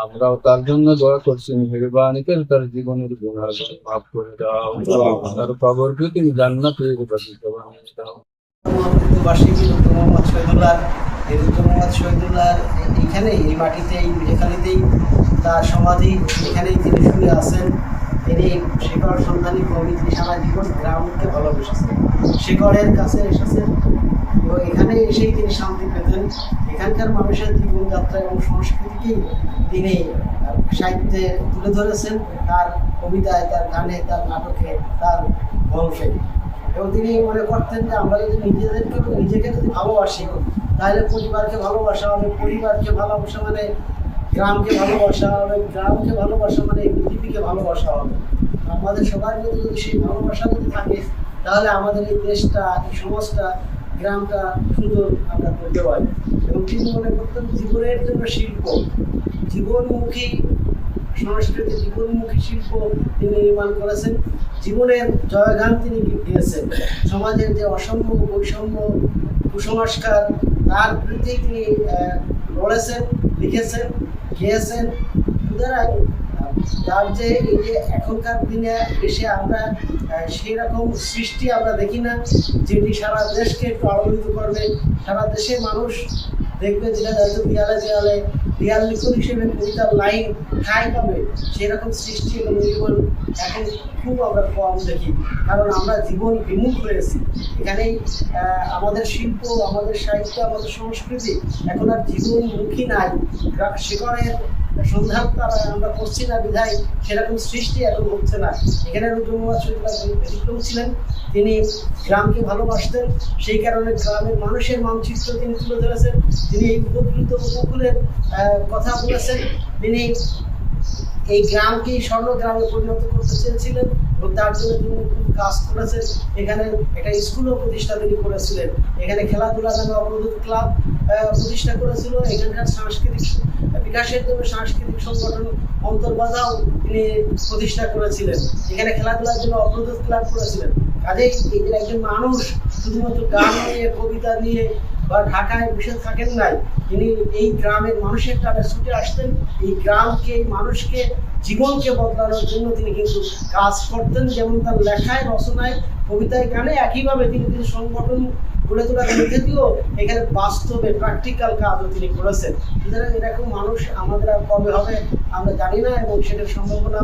আমরাও তার জন্য দোয়া করছি, মেহেরবানি করে তার জীবনের গুনাহ মাফ করে দাও, তার কবরকে তুমি জান্নাতে উপাদিত বানিয়ে দাও। বার্ষিকী ডক্টর মোহাম্মদ শহীদুল্লাহ, এই ডক্টর মোহাম্মদ শহীদুল্লাহ এইখানেই, এই মাটিতেই, মেহেখালীতেই তার সমাধি, এখানেই তিনি শুয়ে আছেন। তিনি শেখর সন্ধানী কবি, তিনি সারা জীবন গ্রামকে ভালোবেসেছেন, শেখরের কাছে এসেছেন এবং এখানে এসেই তিনি শান্তি পেতেন। এখানকার মানুষের জীবনযাত্রা এবং সংস্কৃতিকেই তিনি সাহিত্যে তুলে ধরেছেন, তার কবিতায়, তার গানে, তার নাটকে, তার গল্পে। এবং তিনি মনে করতেন যে আমরা যদি নিজেকে যদি ভালোবাসি, তাহলে পরিবারকে ভালোবাসা হবে, পরিবারকে ভালোবাসা মানে গ্রামকে ভালোবাসা হবে, গ্রামকে ভালোবাসা মানে পৃথিবীকে ভালোবাসা হবে। আমাদের সবার মধ্যে যদি সেই ভালোবাসা যদি থাকে, তাহলে আমাদের এই দেশটা, এই সমাজটা, গ্রামটা সুন্দর আমরা করতে পারি। এবং তিনি মনে করতেন জীবনের জন্য শিল্প, জীবনমুখী সংস্কৃতি, জীবনমুখী শিল্প তিনি নির্মাণ করেছেন। জীবনের জয়গান তিনি গিয়েছেন। সমাজের যে অসম্য, বৈষম্য, কুসংস্কার, তার বিরুদ্ধে তিনি লড়েছেন, লিখেছেন, গিয়েছেন। সুতরাং তার যে এই যে এখনকার দিনে এসে আমরা সেই রকম সৃষ্টি আমরা দেখি না, যেটি সারা দেশকে একটু আলোড়িত করবে, সারা দেশের মানুষ দেখবে, যেটা হয়তো দেয়ালে দেয়ালে দেয়াল লিখন হিসেবে কবিতার লাইন ঠাঁই পাবে, সেরকম সৃষ্টি এবং নির্মাণ এখন খুব আমরা কম দেখি। কারণ আমরা জীবন বিমুখ হয়েছি। এখানেই আমাদের শিল্প, আমাদের সাহিত্য, আমাদের সংস্কৃতি এখন আর জীবনমুখী নাই। শেখরের সন্ধান তারা আমরা করছি না বিধায় সেরকম সৃষ্টি এখন হচ্ছে না। এখানে ডক্টর মোহাম্মদ শহীদুল্লাহ ব্যতিক্রম ছিলেন। তিনি গ্রামকে ভালোবাসতেন, সেই কারণে গ্রামের মানুষের মানচিত্র তিনি তুলে ধরেছেন। তিনি এই উপকৃত উপকূলের কথা বলেছেন। তিনি এই গ্রামকেই স্বর্ণ গ্রামে পরিণত করতে চেয়েছিলেন এবং তার জন্য তিনি কাজ করেছেন। এখানে একটা স্কুলও প্রতিষ্ঠা তিনি করেছিলেন। এখানে খেলাধুলা নামে অবরোধ ক্লাব প্রতিষ্ঠা করেছিল। এখানকার সাংস্কৃতিক বিকাশের জন্য সাংস্কৃতিক সংগঠন অন্তর্বাধাও তিনি প্রতিষ্ঠা করেছিলেন। এখানে খেলাধুলার জন্য অবরোধ ক্লাব করেছিলেন। কাজেই এই যে একজন মানুষ শুধুমাত্র গান নিয়ে, কবিতা নিয়ে বা ঢাকায় বসে থাকেন নাই, তিনি এই গ্রামের মানুষের টানে ছুটে আসতেন। এই গ্রামকে, এই মানুষকে, জীবনকে বদলানোর জন্য তিনি কিন্তু কাজ করতেন। যেমন তার লেখায়, রচনায়, কবিতায়, গানে, একইভাবে তিনি কিন্তু সংগঠন গড়ে তোলার মধ্যে দিয়েও এখানে বাস্তবে প্র্যাকটিক্যাল কাজও তিনি করেছেন। সুতরাং এরকম মানুষ আমাদের আর কবে হবে আমরা জানি না, এবং সেটার সম্ভাবনা